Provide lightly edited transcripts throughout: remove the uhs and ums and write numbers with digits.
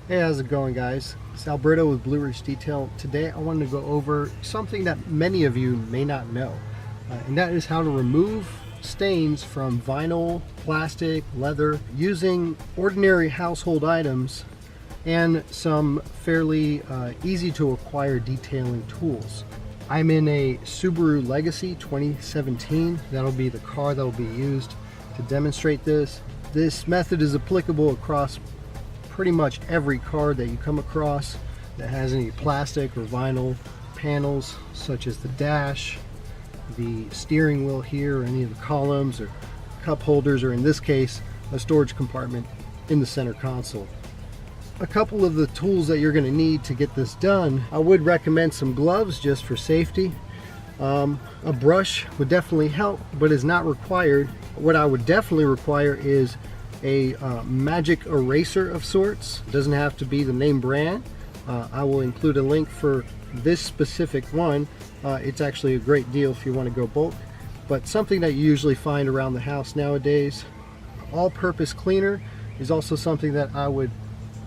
Hey, how's it going, guys? It's Alberto with Blue Ridge Detail. Today I wanted to go over something that many of you may not know, and that is how to remove stains from vinyl, plastic, leather, using ordinary household items and some fairly easy to acquire detailing tools. I'm in a Subaru Legacy 2017. That'll be the car that will be used to demonstrate this. This method is applicable across pretty much every car that you come across that has any plastic or vinyl panels, such as the dash, the steering wheel here, or any of the columns or cup holders, or in this case a storage compartment in the center console. A couple of the tools that you're going to need to get this done: I would recommend some gloves just for safety. A brush would definitely help, but is not required. What I would definitely require is a magic eraser of sorts. It doesn't have to be the name brand. I will include a link for this specific one. It's actually a great deal if you want to go bulk, but something that you usually find around the house nowadays. All-purpose cleaner is also something that I would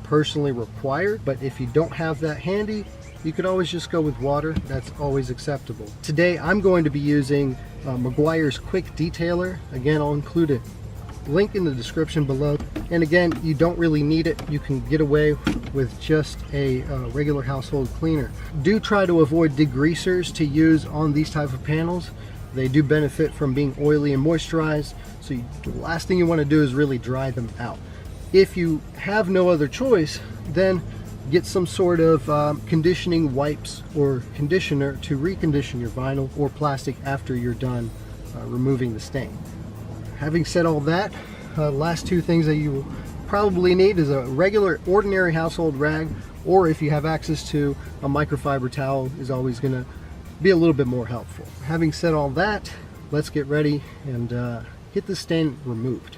personally require, but if you don't have that handy, you could always just go with water. That's always acceptable. Today I'm going to be using Meguiar's Quick Detailer. Again, I'll include a link in the description below, and again, you don't really need it. You can get away with just a regular household cleaner. Do try to avoid degreasers to use on these type of panels. They do benefit from being oily and moisturized, so the last thing you want to do is really dry them out. If you have no other choice, then get some sort of conditioning wipes or conditioner to recondition your vinyl or plastic after you're done removing the stain. Having said all that, last two things that you will probably need is a regular ordinary household rag, or if you have access to a microfiber towel, is always going to be a little bit more helpful. Having said all that, let's get ready and get the stain removed.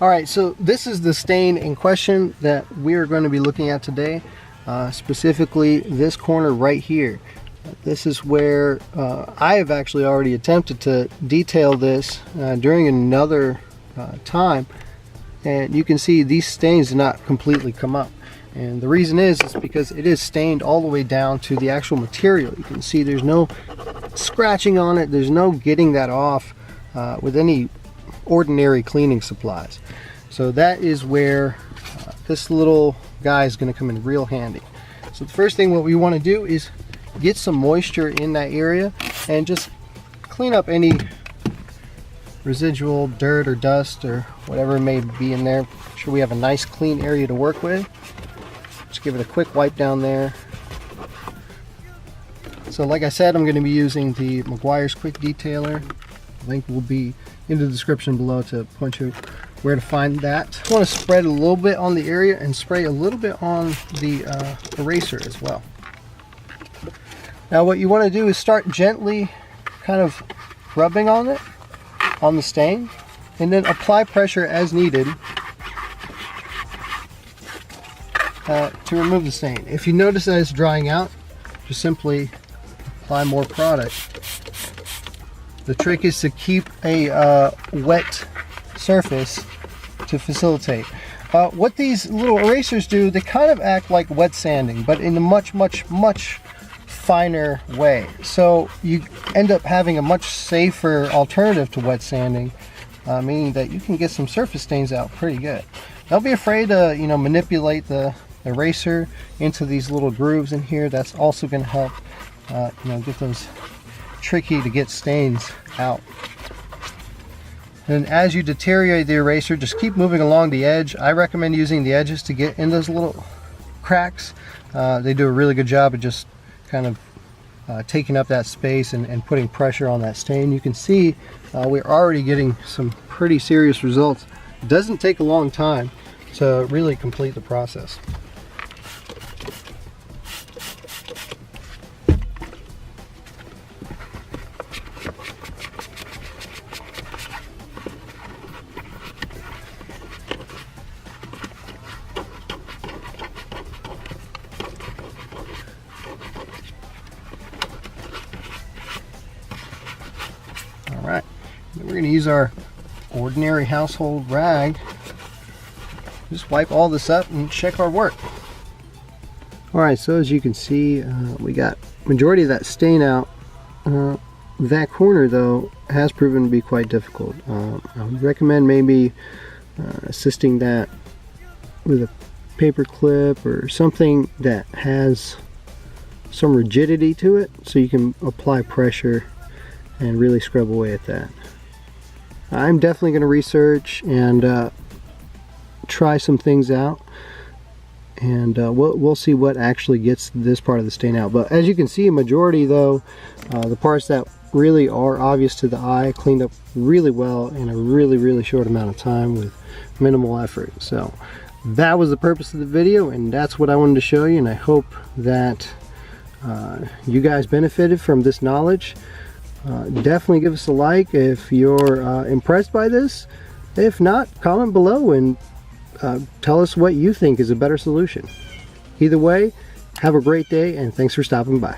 Alright, so this is the stain in question that we are going to be looking at today, specifically this corner right here. This is where I have actually already attempted to detail this during another time, and you can see these stains do not completely come up, and the reason is because it is stained all the way down to the actual material. You can see there's no scratching on it, there's no getting that off with any ordinary cleaning supplies. So that is where this little guy is going to come in real handy. So the first thing what we want to do is get some moisture in that area and just clean up any residual dirt or dust or whatever may be in there. Make sure we have a nice clean area to work with. Just give it a quick wipe down there. So like I said, I'm going to be using the Meguiar's Quick Detailer. Link will be in the description below to point you where to find that. I want to spread a little bit on the area and spray a little bit on the eraser as well. Now what you want to do is start gently kind of rubbing on it, on the stain, and then apply pressure as needed to remove the stain. If you notice that it's drying out, just simply apply more product. The trick is to keep a wet surface to facilitate. What these little erasers do, they kind of act like wet sanding, but in a much finer way. So you end up having a much safer alternative to wet sanding, meaning that you can get some surface stains out pretty good. Don't be afraid to manipulate the eraser into these little grooves in here. That's also going to help get those tricky to get stains out. And as you deteriorate the eraser, just keep moving along the edge. I recommend using the edges to get in those little cracks. They do a really good job of just kind of taking up that space and putting pressure on that stain. You can see we're already getting some pretty serious results. It doesn't take a long time to really complete the process. Alright, we're going to use our ordinary household rag just wipe all this up and check our work. Alright, so as you can see, we got majority of that stain out. That corner though has proven to be quite difficult. I would recommend maybe assisting that with a paper clip or something that has some rigidity to it, so you can apply pressure and really scrub away at that. I'm definitely going to research and try some things out, and we'll see what actually gets this part of the stain out. But as you can see, a majority though, the parts that really are obvious to the eye, cleaned up really well in a really short amount of time with minimal effort. So that was the purpose of the video, and that's what I wanted to show you, and I hope that you guys benefited from this knowledge. Definitely give us a like if you're impressed by this. If not, comment below and tell us what you think is a better solution. Either way, have a great day, and thanks for stopping by.